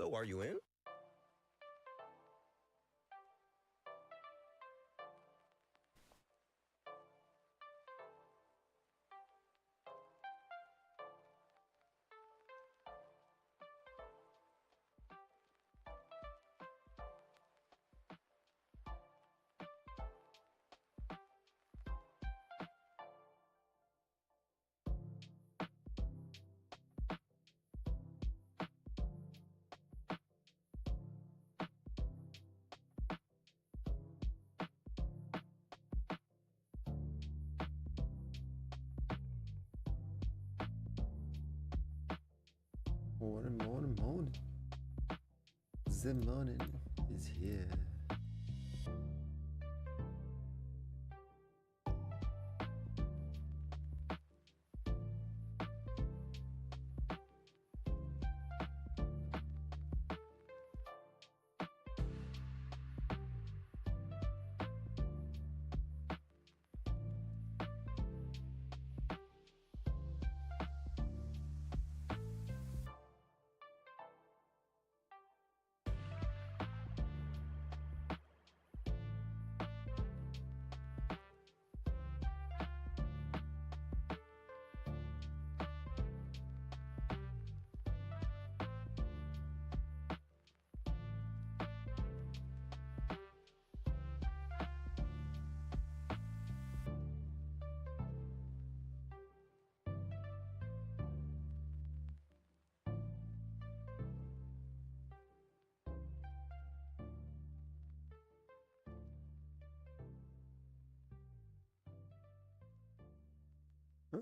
So are you in? Morning. The morning is here. Huh?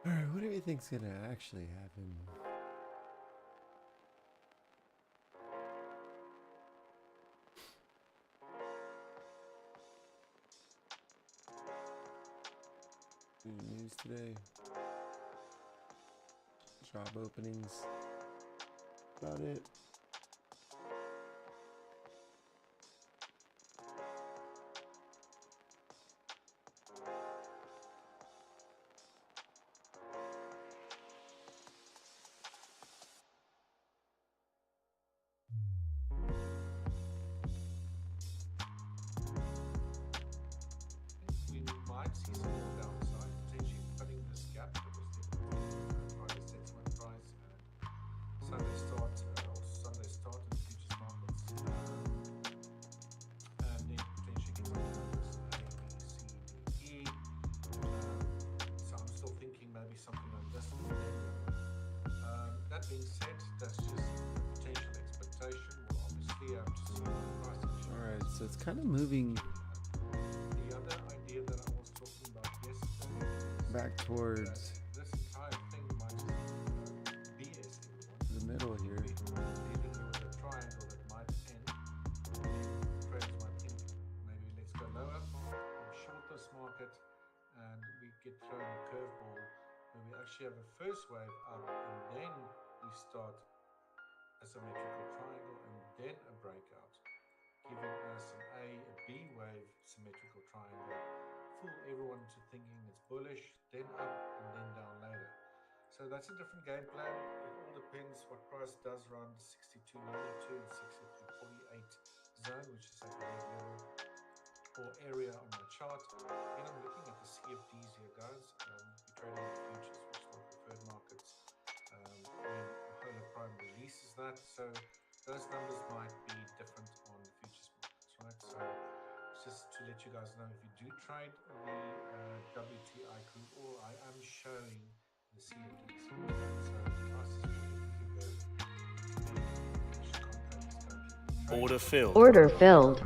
Alright, what do you think's gonna actually happen? News today. Job openings. About it. So it's kind of moving The other idea that I was talking about yesterday is back towards this entire thing might just BS everyone. the middle here. Leaving you with a triangle that might end. Traders might think maybe let's go lower, short this market, and we get thrown a curveball where we actually have a first wave up, and then we start a symmetrical triangle and then a breakout, giving us an A, B wave symmetrical triangle, fool everyone into thinking it's bullish, then up and then down later. So that's a different game plan. It all depends what price does around the 62.92 and 63.48 zone, which is like a red level or area on my chart. Then I'm looking at the CFDs here, guys. We're trading the futures, which is my preferred markets. When Hola Prime releases that, so those numbers might be different on the futures markets, right? So just to let you guys know, if you do trade the WTI crude oil, I am showing the CFDs. So prices will Order filled. Order filled.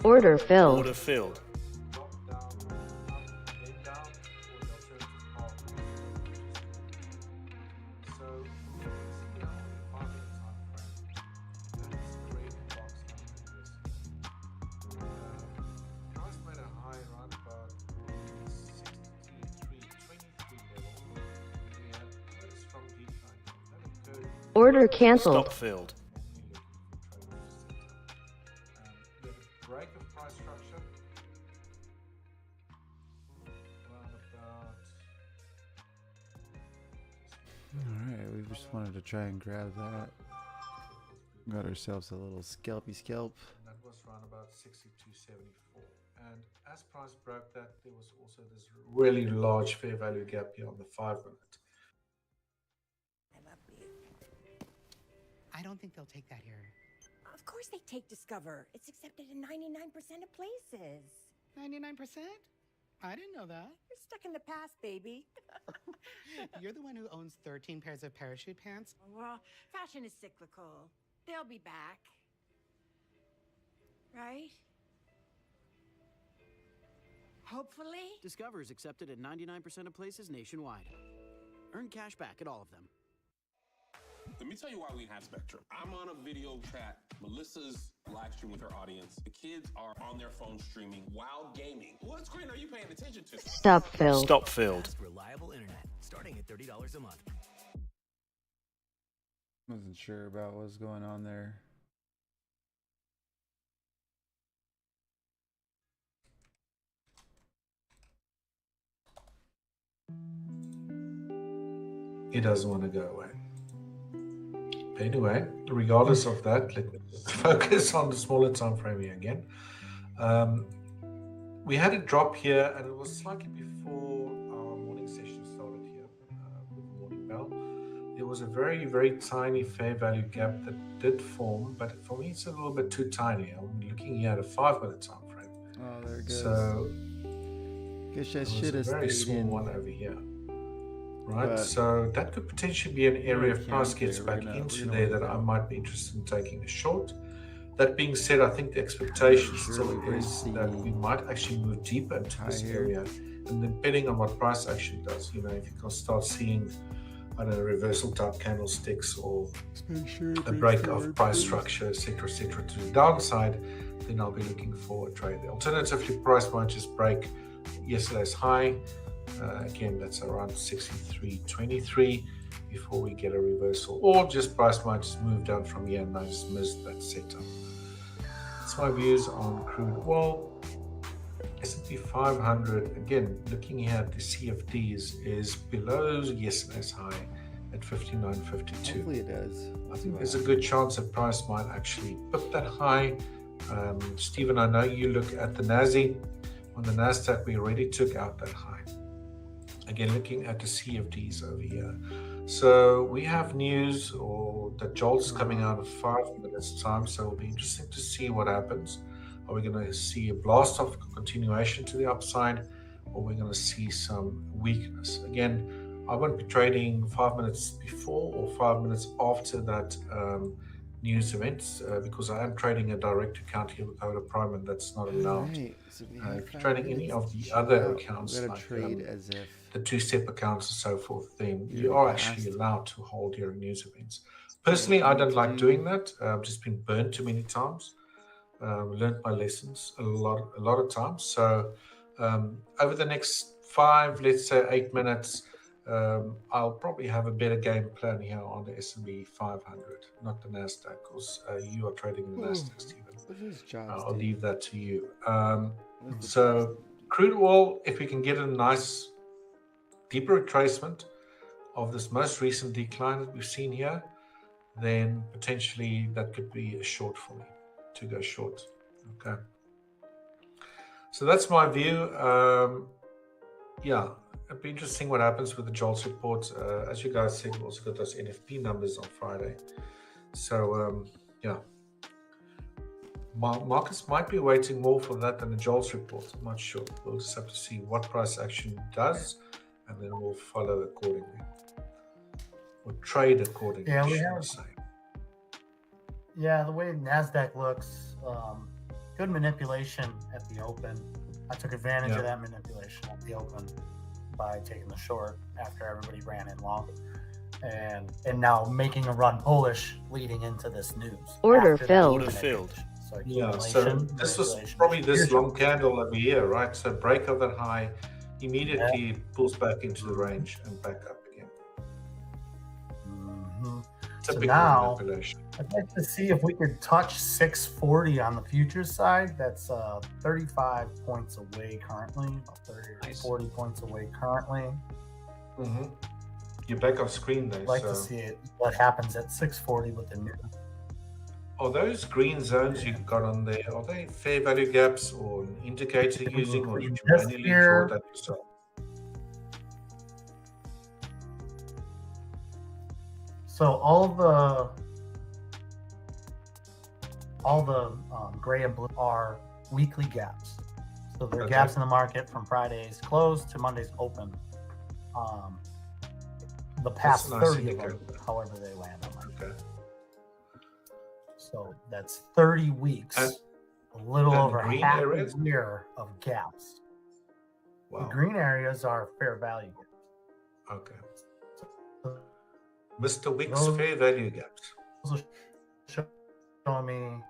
Order filled. Order filled. Order cancelled. Stop filled. Break of price structure around about. Alright, we just wanted to try and grab that. Got ourselves a little scalpy scalp. And that was around about 62.74. And as price broke that, there was also this really large fair value gap here on the 5 minute. I don't think they'll take that here. Of course they take Discover. It's accepted in 99% of places. 99%? I didn't know that. You're stuck in the past, baby. You're the one who owns 13 pairs of parachute pants? Well, fashion is cyclical. They'll be back. Right? Hopefully. Discover is accepted at 99% of places nationwide. Earn cash back at all of them. Let me tell you why we have Spectrum. I'm on a video chat. Melissa's live streaming with her audience. The kids are on their phone streaming while gaming. What screen are you paying attention to? Stop filled. Stop filled. Fast, reliable internet, starting at $30 a month. Wasn't sure about what was going on there. It doesn't want to go away. Anyway, regardless of that, let's focus on the smaller time frame here again. We had a drop here, and it was slightly before our morning session started here with the morning bell. There was a very, very tiny fair value gap that did form, but for me, it's a little bit too tiny. I'm looking here at a 5 minute time frame. Oh, there it goes. So, guess I it should have was a very stayed small in. one over here. Right, But so that could potentially be an area if price gets we're back gonna into work there that it I out. might be interested in taking a short. That being said, I think the expectation Surely still we're is that we might actually move deeper into this higher. area, and depending on what price action does, you know, if you can start seeing, I don't know, reversal type candlesticks or a break of price structure, etc., to the downside, then I'll be looking for a trade. Alternatively, price might just break yesterday's high. Again, that's around 63.23 before we get a reversal, or just price might just move down from here and I just missed that setup. That's my views on crude oil. S&P 500, again, looking here at the CFDs, is below yesterday's high at 59.52. Hopefully it does. I think there's a good chance that price might actually put that high. Stephen, I know you look at the NASDAQ. On the NASDAQ, we already took out that high. Again, looking at the CFDs over here. So we have news or the jolts coming out of 5 minutes time. So it'll be interesting to see what happens. Are we going to see a blast off continuation to the upside, or we're going to see some weakness? Again, I won't be trading 5 minutes before or 5 minutes after that news event because I am trading a direct account here with Hola Prime, and that's not allowed. Alright, so we have If you're 5 trading any minutes of to the check other out. accounts, We gotta like trade as if the two-step accounts and so forth, then we you already are actually passed. allowed to hold your news events. So Personally, what I we don't need like to doing do- that. I've just been burnt too many times. Learned my lessons a lot of times. So over the next 5, let's say 8 minutes, I'll probably have a better game plan here on the S&P 500, not the NASDAQ, because you are trading in the NASDAQ, Stephen. What does jobs I'll do? leave that to you. What does the So jobs do? crude oil, if we can get a nice deeper retracement of this most recent decline that we've seen here, then potentially that could be a short for me to go short. Okay. So that's my view. Yeah, it'd be interesting what happens with the JOLTS report. As you guys said, we also got those NFP numbers on Friday. So yeah, markets might be waiting more for that than the JOLTS report. I'm not sure. We'll just have to see what price action does, and then we'll follow accordingly, or trade accordingly. Yeah, we should I have. say. Yeah, the way NASDAQ looks, good manipulation at the open. I took advantage of that manipulation at the open by taking the short after everybody ran in long, and now making a run bullish leading into this news. Order After that filled. Order filled. So Yeah, so this was probably this long candle over here, right? So break of that high, immediately pulls back into the range and back up again. So Typical now, manipulation. I'd like to see if we could touch 640 on the futures side. That's 35 points away currently, 30 or 40 points away currently. You're back off screen though. I'd like to see what happens at 640 with the new. Are those green zones you got on there, are they fair value gaps or an indicator using, or did you This manually here- draw that yourself? So all the gray and blue are weekly gaps. So they're Okay. gaps in the market from Friday's close to Monday's open. The past That's a nice 30 of them, indicator. however they land on market. Okay. So that's 30 weeks, And- a little and over green half areas? a year of gaps. Wow. The green areas are fair value. Okay. So Mr. Wick's Those- fair value gaps. those will show me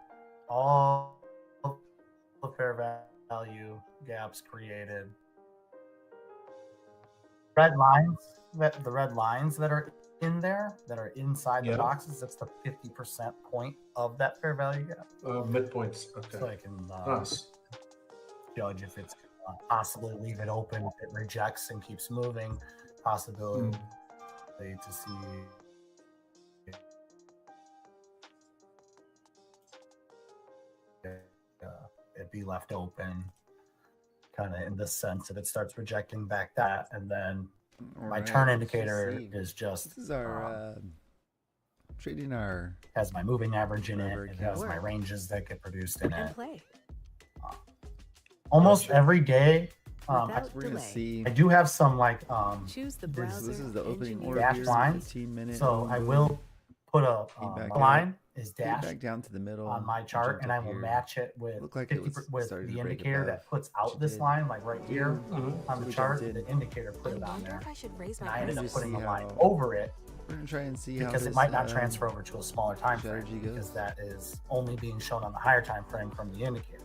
all the fair value gaps created. Red lines, the red lines that are in there, that are inside the Yeah. boxes, that's the 50% point of that fair value gap. Midpoints. Okay. So I can Nice. judge if it's possibly leave it open, if it rejects and keeps moving, possibility to see it be left open, kind of in the sense that it starts rejecting back that, and then my Alright, turn let's indicator see. is just This is our trading our has my moving average in it. Forever It has my Work. ranges that get produced in And it. play. Almost every day, Without we're gonna delay. see I do have some like Choose the this browser. this is the opening engine order dash here, lines. 15-minute so I will put a Feedback line is Feed dash back down to the middle on my and chart, jumped and I up will here. match it with Looked like it 50 was with starting the to break indicator above that puts what out you this did. line, like right here Mhm. on So the we chart. jumped in. The indicator put I it on wonder there, if I should raise and my I ended up prices. putting a see line how- over it We're gonna try and see how because this, it might not transfer over to a smaller time frame strategy goes. because that is only being shown on the higher time frame from the indicator.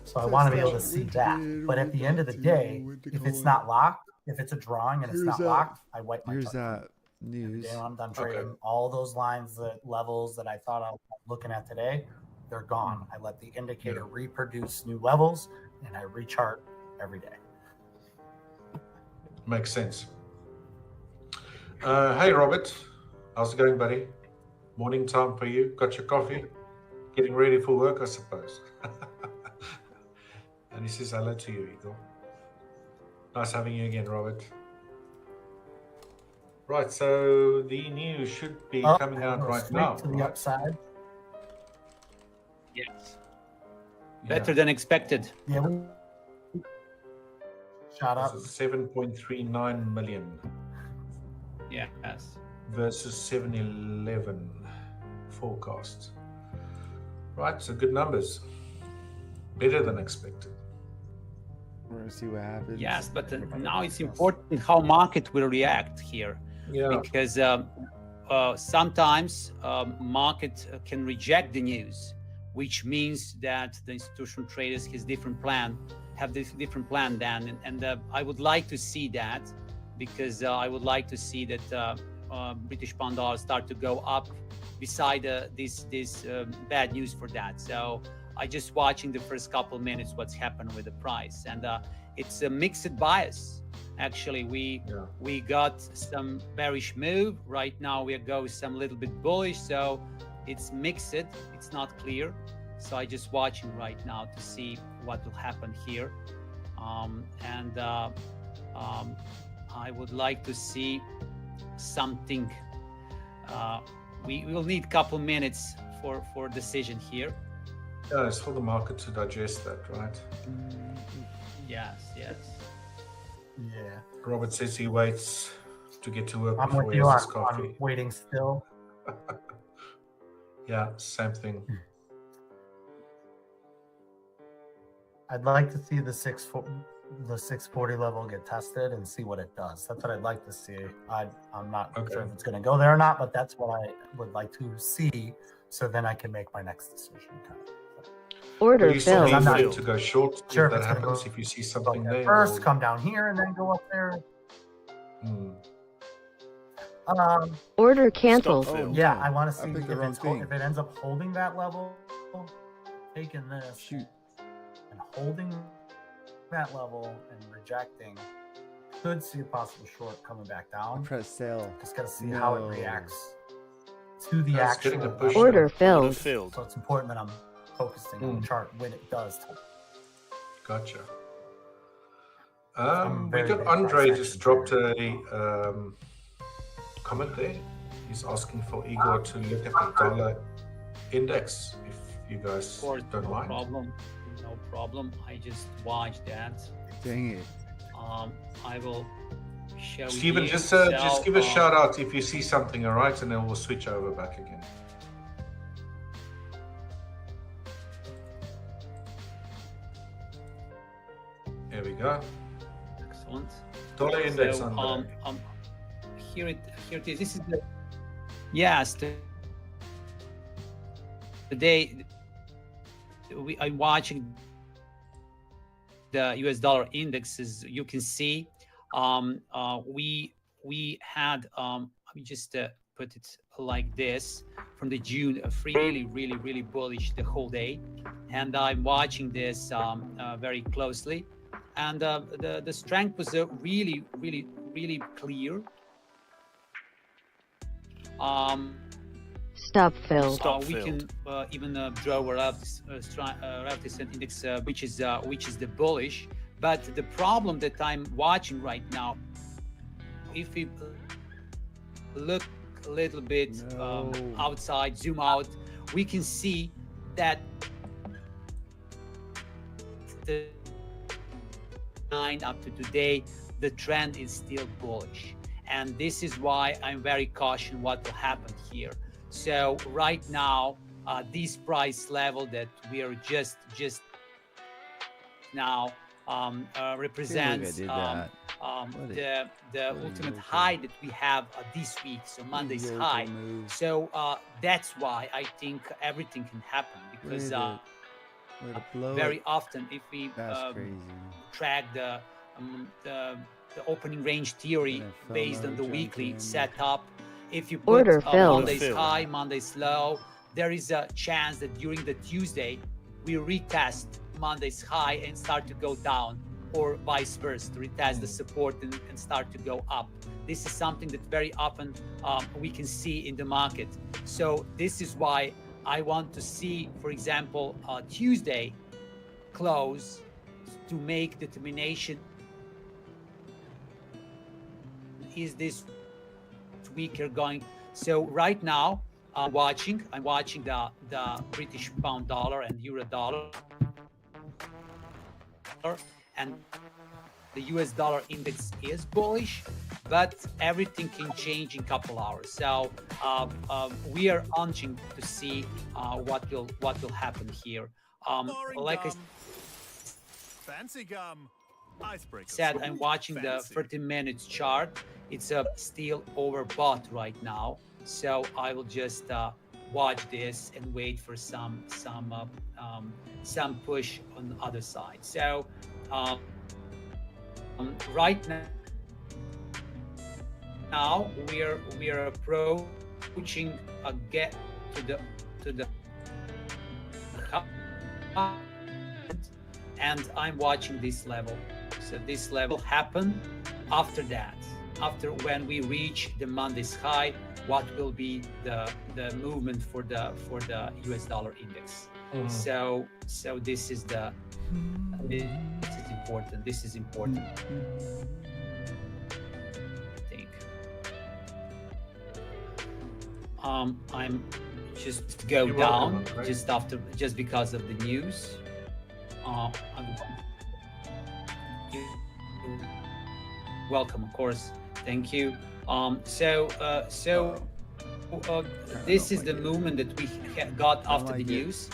So I So want to it's be able to like, see what that. to But do, at the what end of the to day, do, what to if it's call not it. locked, if it's a drawing and it's Here's not that- locked, I wipe my Here's chart. that news. Day I'm done Okay. trading. All those lines, that levels that I thought I was looking at today, they're gone. I let the indicator reproduce new levels, and I rechart every day. Makes sense. Hey, Robert. How's it going, buddy? Morning time for you. Got your coffee? Getting ready for work, I suppose. And he says hello to you, Eagle. Nice having you again, Robert. Right, so the news should be coming I out go right straight now. to the right? upside. Yes. Yeah. Better than expected. Yeah, we shot up. This is 7.39 million. Yes. versus 711 forecast. Right, so good numbers. Better than expected. We're gonna see what happens. Yes, but now it's important how market will react here. Yeah. Because sometimes market can reject the news, which means that the institutional traders have this different plan then, and I would like to see that, because I would like to see that British pound dollar start to go up beside this bad news for that. So I just watching the first couple minutes what's happened with the price, and it's a mixed bias. Actually, we got some bearish move. Right now we go some little bit bullish, so it's mixed. It's not clear. So I just watching right now to see what will happen here, and I would like to see something. We will need a couple minutes for decision here. Yeah, it's for the market to digest that, right? Yes. Yeah. Robert says he waits to get to work I'm before with he you has his on coffee. waiting still. Yeah, same thing. I'd like to see the 640 level get tested and see what it does. That's what I'd like to see. I'm not sure if it's going to go there or not, but that's what I would like to see, so then I can make my next decision. Order But you still filled. need to go short Sure, if that it's gonna happens, go if you see something there. First, or- come down here and then go up there. Order canceled. Oh, Yeah, no. I want to I see picked the wrong thing. if it ends up holding that level, taking this and holding that level and rejecting, could see a possible short coming back down. Press sell. Just got to see how it reacts to the That's getting actual a push. Order filled. So it's important that I'm focusing on the chart when it does. Gotcha. I'm We very got big Andre price just action dropped a comment there. He's asking for Igor to look at the dollar index, if you guys don't mind. No problem. I just watched that. Dang it. I will show Steven, you. just So, give a shout out if you see something, all right, and then we'll switch over back again. There we go. Excellent. Dollar index So, on here it is. This is the today I'm watching the US dollar indexes. You can see we had let me just put it like this, from the June really bullish the whole day, and I'm watching this very closely, and the strength was really clear. Stop filled. We can even draw a relative index, which is the bullish. But the problem that I'm watching right now, if we look a little bit outside, zoom out, we can see that the 9 up to today, the trend is still bullish. And this is why I'm very cautious what will happen here. So right now, this price level that we are just now represents the ultimate high that we have this week, so Monday's high. So that's why I think everything can happen, because very often if we track the opening range theory based on the weekly setup, if you put Monday's high, Monday's low, there is a chance that during the Tuesday we retest Monday's high and start to go down, or vice versa, to retest the support and start to go up. This is something that very often we can see in the market. So this is why I want to see, for example, Tuesday close to make determination. Is this weaker going? So right now I'm watching the British pound dollar and euro dollar, and the US dollar index is bullish, but everything can change in a couple hours. So we are hunting to see what will happen here. Like I fancy gum. said, I'm watching the 30-minute chart. It's still overbought right now, so I will just watch this and wait for some push on the other side. So right now we are approaching a get to the and I'm watching this level. So this level happen after that. After when we reach the Monday's high, what will be the movement for the US dollar index? So this is important. This is important. I think. I'm just go down just because of the news. Welcome, of course. Thank you. This is the movement that we got after the news,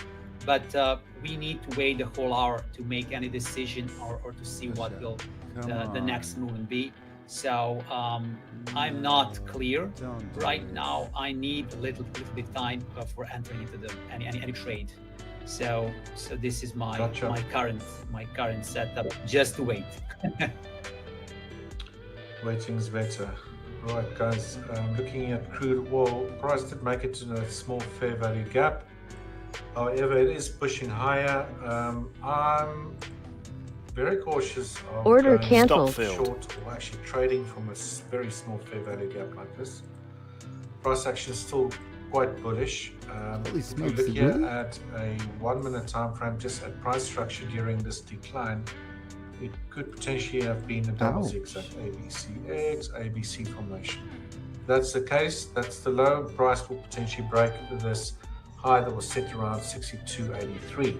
but we need to wait the whole hour to make any decision or to see what will the next movement be. So I'm not clear right now. I need a little bit time for entering into any trade. So this is my current setup. Just to wait. Waiting's better. Right, guys. Looking at crude oil, price did make it to a small fair value gap. However, it is pushing higher. I'm very cautious of Order going canceled. short or actually trading from a very small fair value gap like this. Price action is still quite bullish. If we look here at a 1 minute time frame, just at price structure during this decline, it could potentially have been a double zigzag ABCX, ABC formation. If that's the case, that's the low. Price will potentially break this high that was set around 62.83.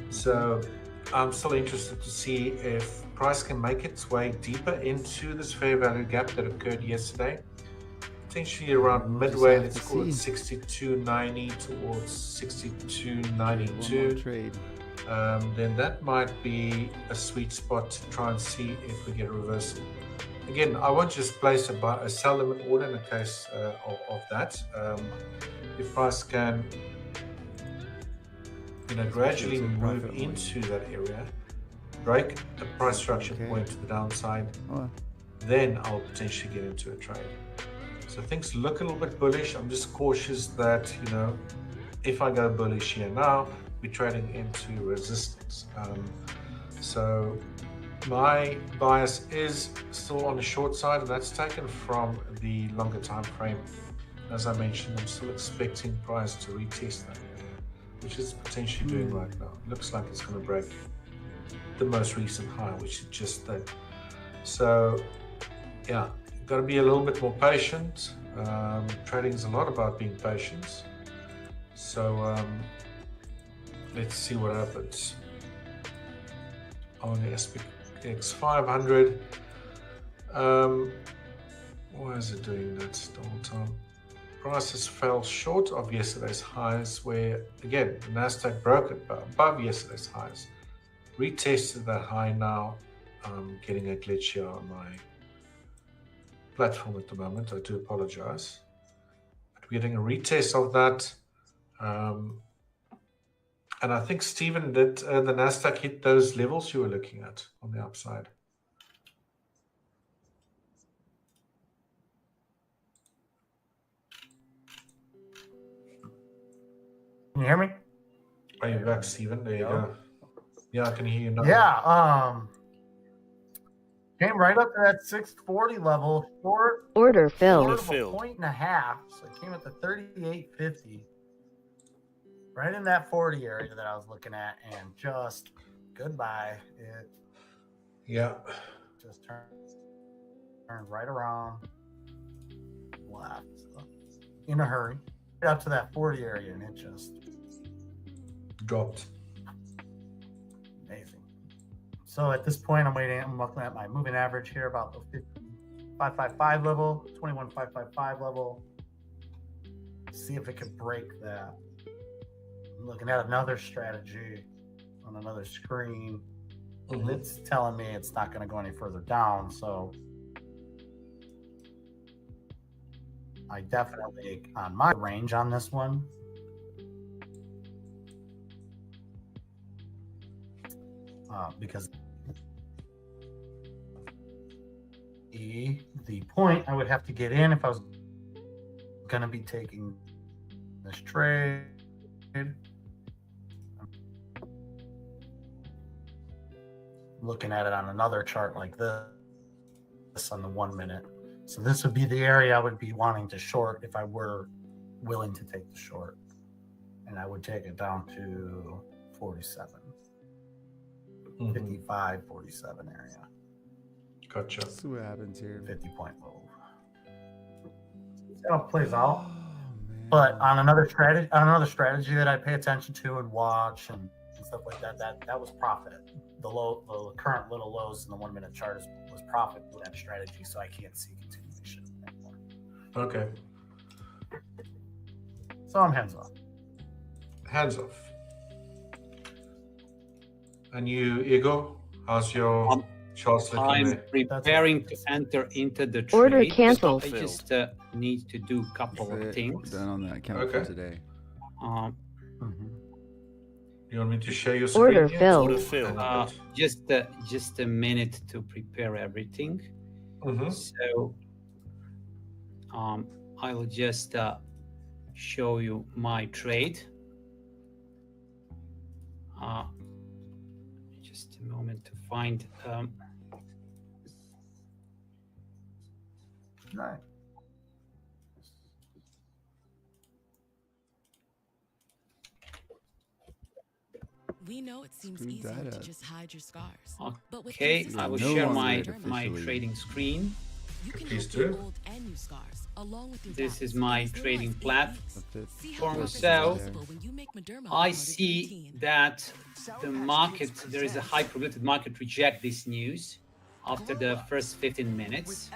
So I'm still interested to see if price can make its way deeper into this fair value gap that occurred yesterday. Potentially around midway, let's call it 62.90 towards 62.92. Then that might be a sweet spot to try and see if we get a reversal. Again, I won't just place a sell limit order in the case of that. If price can gradually move into that area, break a price structure point to the downside, then I'll potentially get into a trade. So things look a little bit bullish. I'm just cautious that, if I go bullish here now, we're trading into resistance. So my bias is still on the short side, and that's taken from the longer time frame. As I mentioned, I'm still expecting price to retest that area, which it's potentially doing right now. Looks like it's going to break the most recent high, which it just did. So yeah, got to be a little bit more patient. Trading is a lot about being patient. So let's see what happens. On the SPX 500, why is it doing that the whole time? Prices fell short of yesterday's highs, where again the NASDAQ broke it above yesterday's highs. Retested that high now. I'm getting a glitch here on my platform at the moment. I do apologize. But we're getting a retest of that. And I think, Stephen, did the NASDAQ hit those levels you were looking at on the upside? Can you hear me? Are you back, Stephen? There you go. Yeah, I can hear you now. Yeah, came right up to that 640 level. Order filled. Of a point and a half. So it came at the 38.50. Right in that 40 area that I was looking at, and just goodbye. It just turned right around left in a hurry. Right up to that 40 area, and it just dropped. Amazing. So at this point, I'm looking at my moving average here, about the 555 level, 21,555 level. See if it could break that. I'm looking at another strategy on another screen. And it's telling me it's not going to go any further down. So I definitely, on my range on this one, because the point I would have to get in if I was going to be taking this trade. Looking at it on another chart like this on the 1 minute. So this would be the area I would be wanting to short if I were willing to take the short. And I would take it down to 47. 55, 47 area. Gotcha. Let's see what happens here. 50-point move. See how it plays out. But on another strategy that I pay attention to and watch and stuff like that, that was profit. The current little lows in the 1 minute chart was profit with that strategy, so I can't see continuation anymore. Okay. So I'm hands off. Hands off. And you, Igor, how's your charts looking I'm there? preparing to enter into the trade. Order canceled. I just need to do a couple of things. Done on that account for today. You want me to share your screen? Order here? filled. Just a minute to prepare everything. So I will just show you my trade. Just a moment to find. Right. We know it seems easier to just hide your scars. But with Okay, I will share my officially. trading screen. you can Please help do. your old and new scars along with your This is doubts my as little trading as 8 platform. See how profit is So possible when you make Mederma I a part of see your routine. that the market, there is a high probability market reject this news after the first 15 minutes.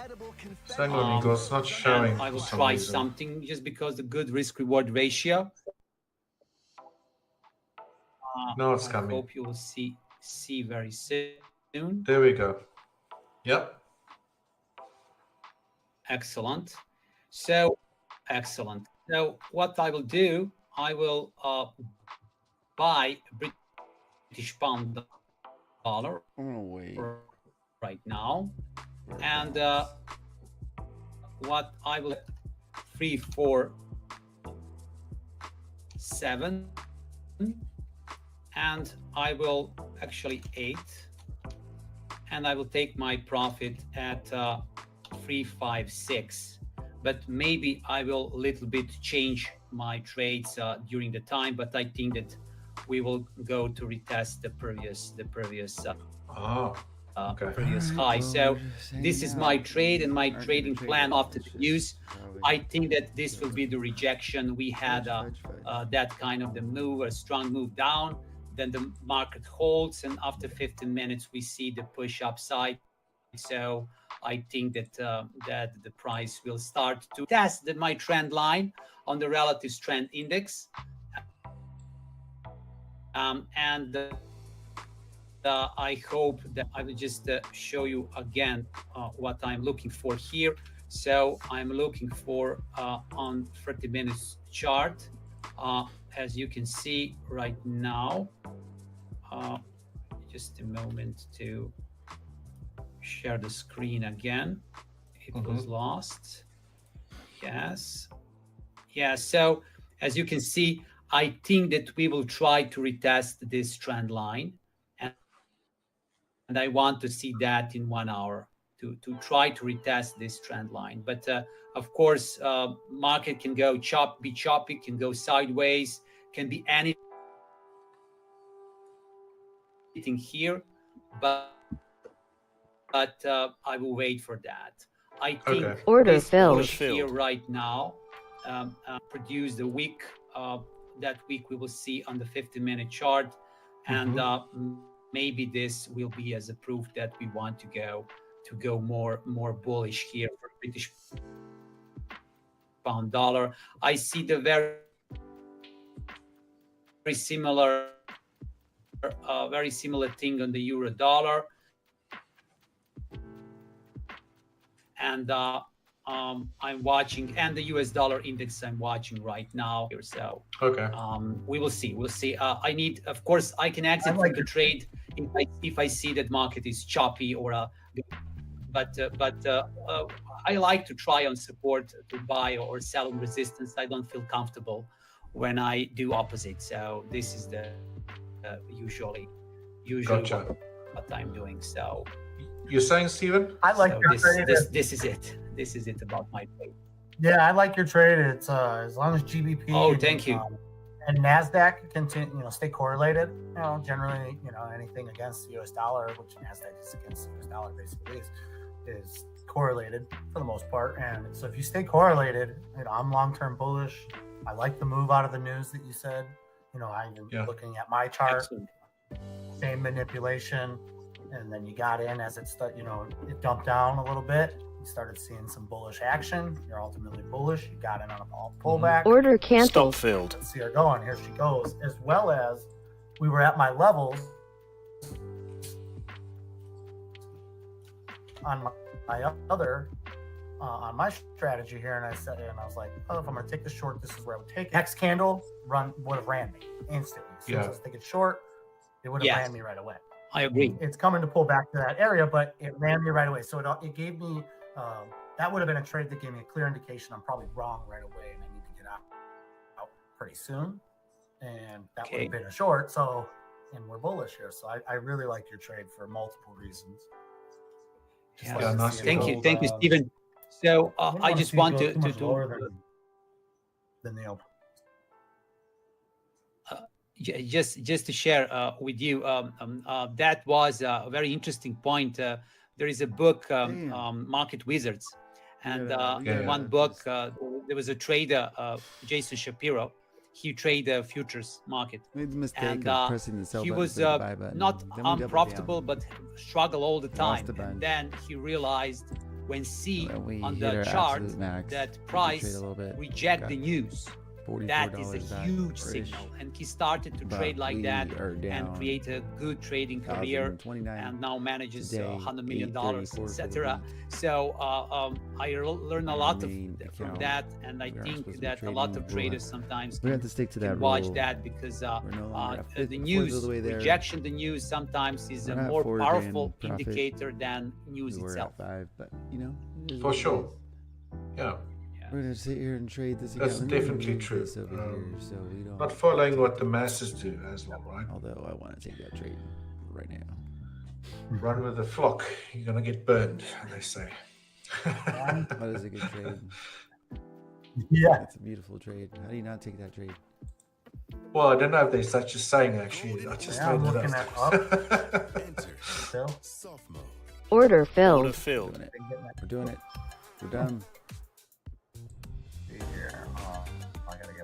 So hang on, Igor, it's not showing. I will for some try reason. something just because the good risk reward ratio. No, it's I coming. hope you will see very soon. There we go. Yep. Excellent. So excellent. So what I will do, I will buy British pound dollar right now, and what I will 347, and I will actually 8, and I will take my profit at 356. But maybe I will a little bit change my trades during the time. But I think that we will go to retest the previous previous high. So this is my trade and my trading plan after the news. I think that this will be the rejection. We had that kind of the move, a strong move down. Then the market holds, and after 15 minutes, we see the push upside. So I think that that the price will start to test my trend line on the relative strength index, and I hope that I will just show you again what I'm looking for here. So I'm looking for on 30 minutes chart, as you can see right now. Just a moment to share the screen again. It was lost. Yes. Yeah. So as you can see, I think that we will try to retest this trend line, and I want to see that in 1 hour to try to retest this trend line. But of course, market can go be choppy, can go sideways, can be anything here, but I will wait for that. I think Order this filled. push here right now produced a week. That week we will see on the 50-minute chart, and maybe this will be as a proof that we want to go to go more bullish here for British pound dollar. I see the very similar thing on the euro dollar, and I'm watching, and the US dollar index I'm watching right now here. So okay, we will see. We'll see. I need, of course, I can exit from the trade if I see that market is choppy or but I like to try on support to buy or sell on resistance. I don't feel comfortable when I do opposite. So this is the usually gotcha. what I'm doing. So You're saying, Stephen? I like your trade. This is it. This is it about my trade. Yeah, I like your trade. It's as long as GBP. Oh, thank you. And NASDAQ continue, stay correlated. Generally, anything against the US dollar, which NASDAQ is against the US dollar, basically is correlated for the most part. And so if you stay correlated, I'm long-term bullish. I like the move out of the news that you said. I'm looking at my chart. Excellent. Same manipulation, and then you got in as it it dumped down a little bit. You started seeing some bullish action. You're ultimately bullish. You got in on a pullback. Order canceled. Stop filled. Let's see her going. Here she goes. As well as we were at my levels on my other on my strategy here, and I was like, oh, if I'm going to take the short, this is where I would take it. Next candle would have ran me instantly. As soon as I was thinking short, it would have ran me right away. I agree. It's coming to pull back to that area, but it ran me right away. So it gave me, that would have been a trade that gave me a clear indication I'm probably wrong right away and I need to get out pretty soon. And that would have been a short. So, and we're bullish here. So I really like your trade for multiple reasons. Thank you, Stephen. So I just want to than the open. Just to share with you, that was a very interesting point. There is a book, Market Wizards, and in one book, there was a trader, Jason Shapiro. He traded futures market. Made the mistake and of pressing the sell he button was for the buy button. not Then we doubled unprofitable, down. but struggled all the time. Lost a bunch. And then he realized when see we on hit the our chart absolute max, that we price trade a little bit. reject Got the news. That is a $44 huge back-ish. signal, and he started to But trade like we that are and down create a good trading career, 1,029 and now manages today, $100 million, 834 etc. So I learned a lot main from account. that, and I We are think supposed to be that a trading lot in of the traders black. sometimes We have to stick to that can watch rule. that because We're no longer at the 4/4 news of the way there. rejection, the news sometimes is We're a not more 4 powerful grand profit. indicator than news We were itself. at 5, but it is For what it sure. is. Yeah. We're gonna sit here and trade this. That's account. We're gonna definitely move true. this over here, so we don't. Not following what the masses do as well, right? Although I want to take that trade right now. Run with the flock. You're gonna get burned, they say. That is a good trade. Yeah. That's a beautiful trade. How do you not take that trade? Well, I don't know if there's such a saying actually. I just I'm made it looking up. at Enter soft mode. Order filled. Order filled. Doing it. We're doing it. We're done.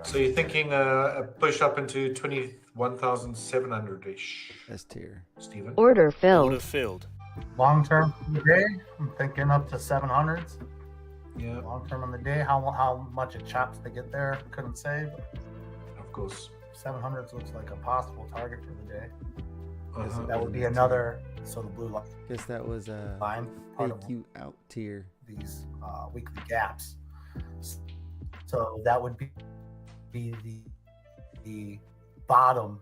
So you're thinking a push up into 21,700-ish, S tier. Stephen? Order Order filled. filled. Long term on the day, I'm thinking up to 700s. Yeah, Long term on the day, how much it chops to get there, couldn't say. But of course. 700s looks like a possible target for the day. Uh-huh. That would be another. So the blue Guess that was a line part take of you out tier. these weekly gaps. So that would be the bottom.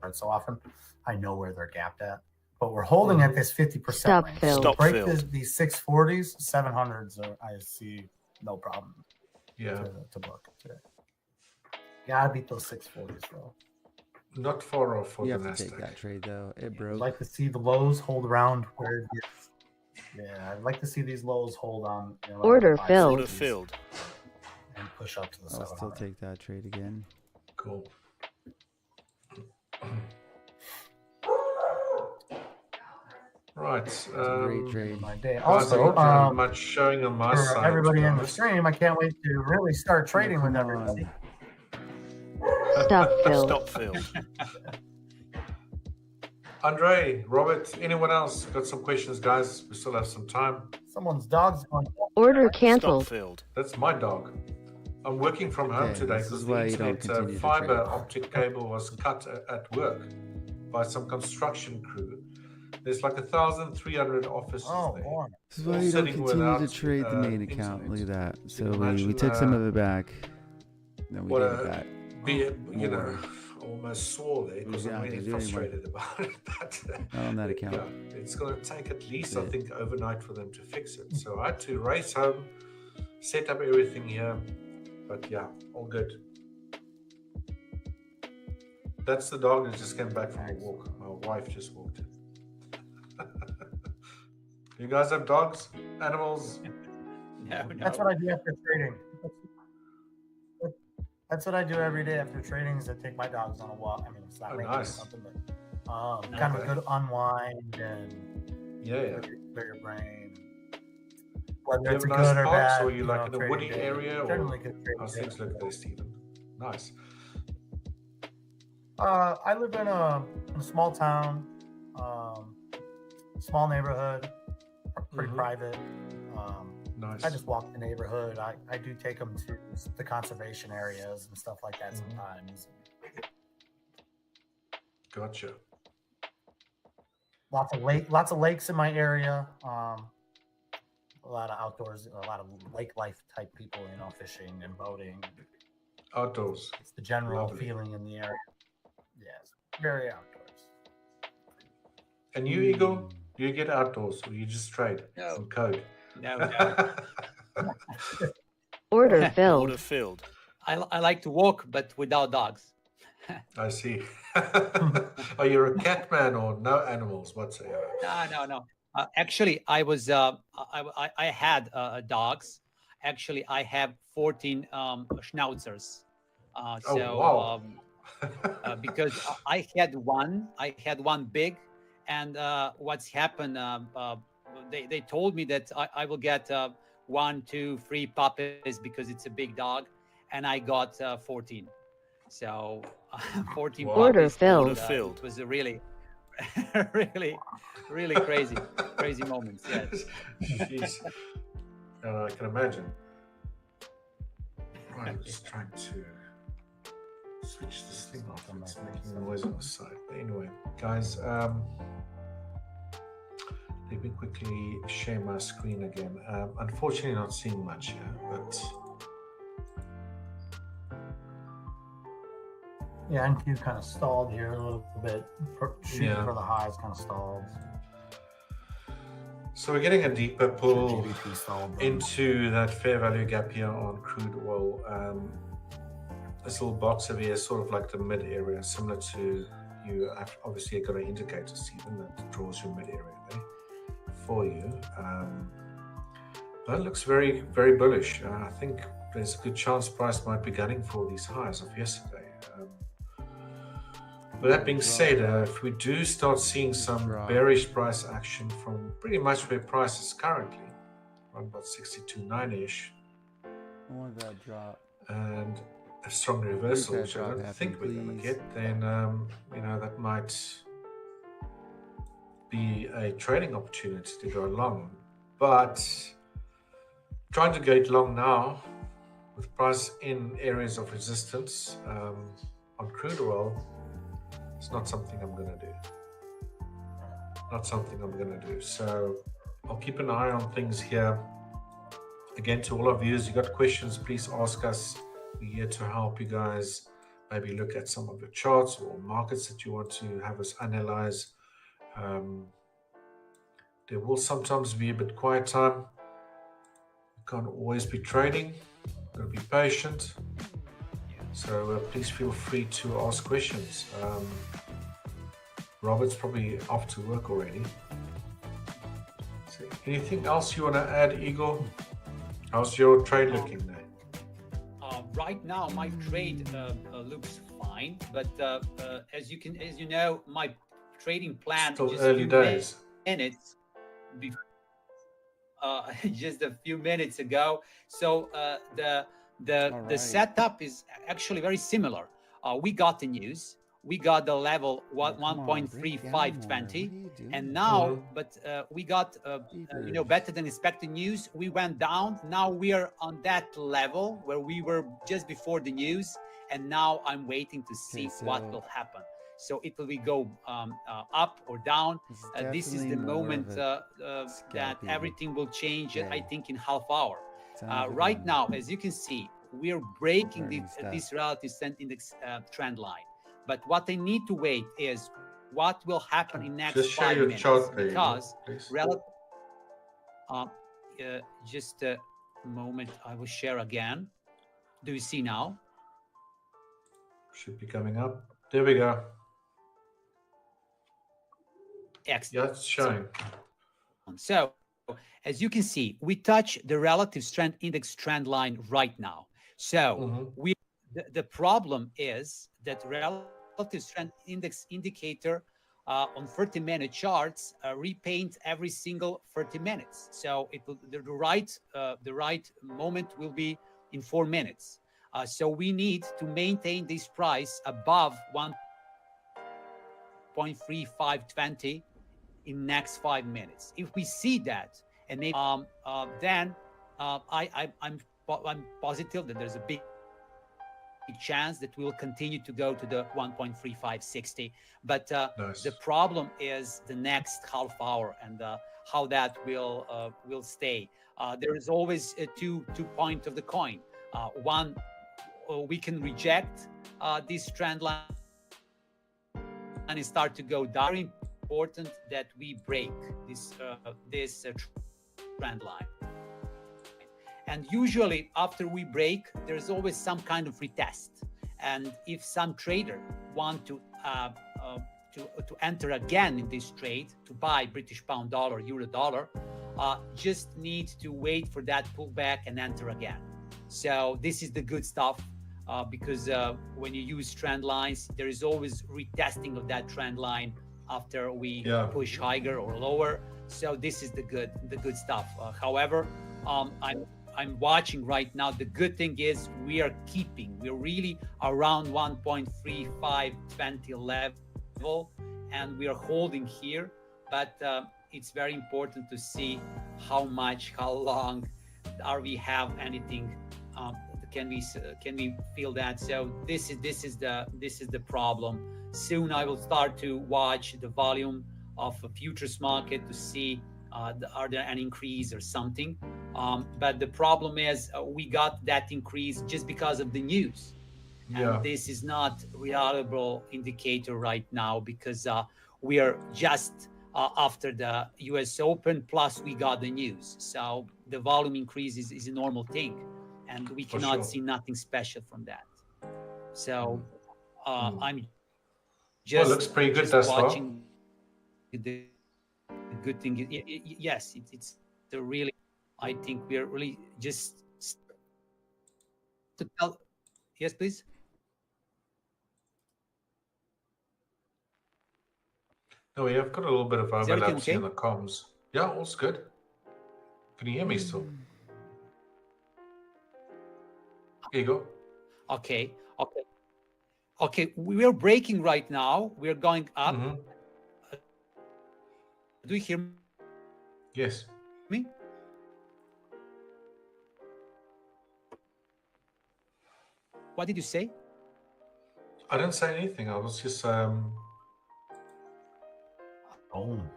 And so often I know where they're gapped at, but we're holding at this 50% Stop range. filled. So Stop break filled. these 640s, 700s. I see no problem. Yeah, To book today. Gotta beat those 640s though. not far off for You the have to take NASDAQ. that trade though. It I'd broke. like to see the lows hold around where it gets. Yeah, I'd like to see these lows hold on. Order filled. Order filled. And push up to the I'll 700. still take that trade again. Cool. Right. It's a great trade. My day. Guys, Also, not much showing on my for side. everybody to be in the honest. stream, I can't wait to really start trading with Come everybody. on. Stop filled. Stop filled. Andre, Robert, anyone else got some questions, guys? We still have some time. Someone's dog's going. Order canceled. Filled. That's my dog. I'm working from home Okay, today this because is the why you don't internet continue to fiber trade. optic cable was cut at work by some construction crew. There's like 1,300 offices there. Boy. This is why you don't Sitting continue to without, trade the main account. internet. Look at that. So can we imagine, took some of it back. Then we what gave it a back. you know, almost swore there because I'm Exactly, really do anymore. frustrated about it. But Not on that account. yeah, it's going to take at least, Yeah. I think, overnight for them to fix it. So I had to race home, set up everything here. But yeah, all good. That's the dog that just came back from a walk. My wife just walked in. You guys have dogs? Animals? No, That's what I do after trading. That's what I do every day after trading is I take my dogs on a walk. I mean, it's not making nice. something, but kind of a good unwind and Yeah. clear your brain. Do Whether you it's have a nice good or parks, bad, or you like in a trading woody day. area? Generally Or good trading how's day. things look there, Stephen? Nice. I live in a small town, small neighborhood, pretty private. Nice. I just walk the neighborhood. I do take them to the conservation areas and stuff like that sometimes. Gotcha. Lots of lakes in my area. A lot of outdoors, a lot of lake life type people, fishing and boating. Outdoors. It's the general Lovely. feeling in the area. Yes, very outdoors. And you, Eagle, do you get outdoors or you just trade No. and code? No. Order filled. Order filled. I like to walk, but without dogs. I see. Are you a cat man or no animals whatsoever? No. Actually, I was I had dogs. Actually, I have 14 schnauzers. Wow. Because I had one big, and what's happened? They told me that I will get 1, 2, 3 puppies because it's a big dog, and I got 14. So 14 Wow. Order puppies. filled. It was a really, really crazy moments. Yes. Jeez. I can imagine. Right, I'm just trying to switch this thing off. It's making noise on the side. Anyway, guys, let me quickly share my screen again. Unfortunately, not seeing much here, but Yeah, NQ kind of stalled here a little bit. Shooting Yeah. for the highs kind of stalled. so we're getting a deeper pull GBP stalled. but- into that fair value gap here on crude oil. This little box over here is sort of like the mid area, similar to you. Obviously, you've got an indicator, Stephen, that draws your mid area there for you. That looks very, very bullish. I think there's a good chance price might be gunning for these highs of yesterday. With that being said, if we do start seeing some bearish price action from pretty much where price is currently, around about 62.9-ish, I want that drop. and a strong reversal, that which I drop don't happen, think we're going to please? get, then that might be a trading opportunity to go long. But trying to gate long now with price in areas of resistance on crude oil, it's not something I'm going to do. Not something I'm going to do. So I'll keep an eye on things here. Again, to all our viewers, you got questions, please ask us. We're here to help you guys maybe look at some of your charts or markets that you want to have us analyze. There will sometimes be a bit quiet time. You can't always be trading. You've got to be patient. So please feel free to ask questions. Robert's probably off to work already. So anything else you want to add, Igor? How's your trade looking there? Right now, my trade looks fine, but as you know, my trading plan Still just early a few days. minutes before, just a few minutes ago. So the setup is actually very similar. We got the news. we got the level 1.3520, and now, but we got better than expected news. We went down. Now we are on that level where we were just before the news, and now I'm waiting to see what will happen. So it will go up or down. This is the moment that everything will change. I think in half hour. Right now, as you can see, we are breaking this relative strength index trend line. But what I need to wait is what will happen in next 5 minutes. Because just a moment, I will share again. Do you see now? Should be coming up. There we go. Excellent. Yeah, it's showing. So, as you can see, we touch the relative strength index trend line right now. So the problem is that relative strength index indicator on 30-minute charts repaint every single 30 minutes. So it will, the right moment will be in 4 minutes. So we need to maintain this price above 1.3520 in next 5 minutes. If we see that, and maybe, then I'm positive that there's a big chance that we'll continue to go to the 1.3560. But the problem is the next half hour and how that will stay. There is always two points of the coin. One, we can reject this trend line and start to go down. Very important that we break this trend line. And usually after we break, there's always some kind of retest. And if some trader want to enter again in this trade, to buy British pound dollar, euro dollar, just need to wait for that pullback and enter again. So this is the good stuff, because when you use trend lines, there is always retesting of that trend line after we push higher or lower. So this is the good stuff. However, I'm watching right now. The good thing is we're really around 1.3520 level, and we are holding here. But it's very important to see how long are we have anything. Can we feel that? So this is the problem. Soon I will start to watch the volume of a futures market to see are there an increase or something. But the problem is we got that increase just because of the news. And this is not reliable indicator right now, because we are just after the US Open, plus we got the news. So the volume increase is a normal thing, and we cannot see nothing special from that. So I'm just, looks pretty good just thus watching the good thing. Yes, it's the really, I think we are really just to tell. Yes, please. No, we have got a little bit of overlap in the comms. Yeah, all's good. Can you hear me still? Here you go. Okay. We are breaking right now. We are going up. Do you hear me? Yes. Me? What did you say? I didn't say anything. I was just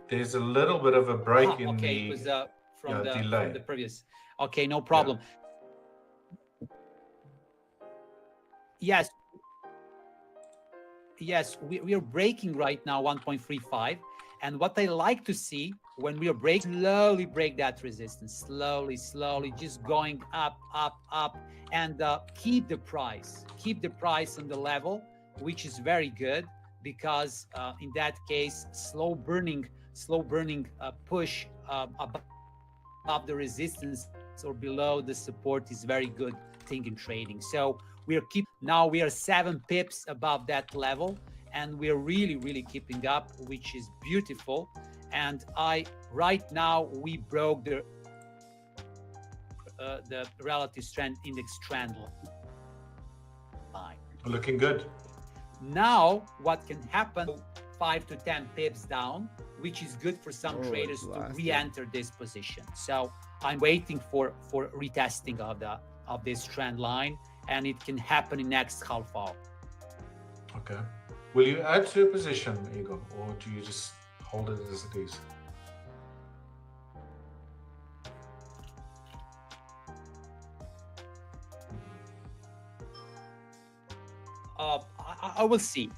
there's a little bit of a break in the it was from delay. From the previous. Okay, no problem. Yes, we are breaking right now 1.35, and what I like to see when we are slowly break that resistance, slowly, just going up, and keep the price on the level, which is very good, because in that case, slow burning push above the resistance or below the support is very good thing in trading. So now we are 7 pips above that level, and we are really keeping up, which is beautiful. And right now we broke the relative strength index trend line. Looking good. Now, what can happen? 5 to 10 pips down, which is good for some traders to re-enter this position. So I'm waiting for retesting of this trend line, and it can happen in next half hour. Okay. Will you add to a position, Igor, or do you just hold it as it is? I will see.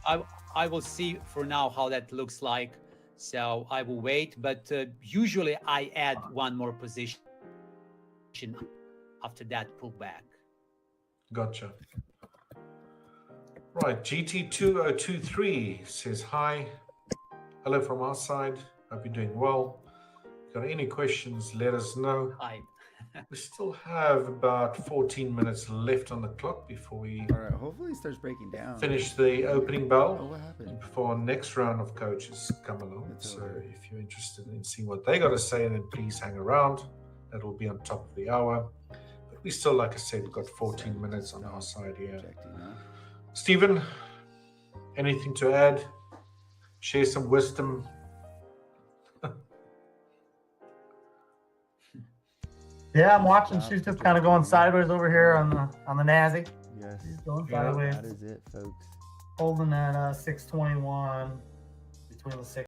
I will see for now how that looks like. So I will wait, but usually I add one more position after that pullback. Gotcha. Right, GT2023 says hi. Hello from our side. Hope you're doing well. If you've got any questions, let us know. Hi. We still have about 14 minutes left on the clock before we hopefully it starts breaking down. Finish the opening bell. Oh, what happened? Before our next round of coaches come along. So if you're interested in seeing what they got to say, then please hang around. That will be on top of the hour. But we still, like I said, we've got 14 minutes on our side here. Stephen, anything to add? Share some wisdom. Yeah, I'm watching. She's just kind of going sideways over here on the NASDAQ. Yes. She's going sideways. That is it, folks. Holding at 621 between the 6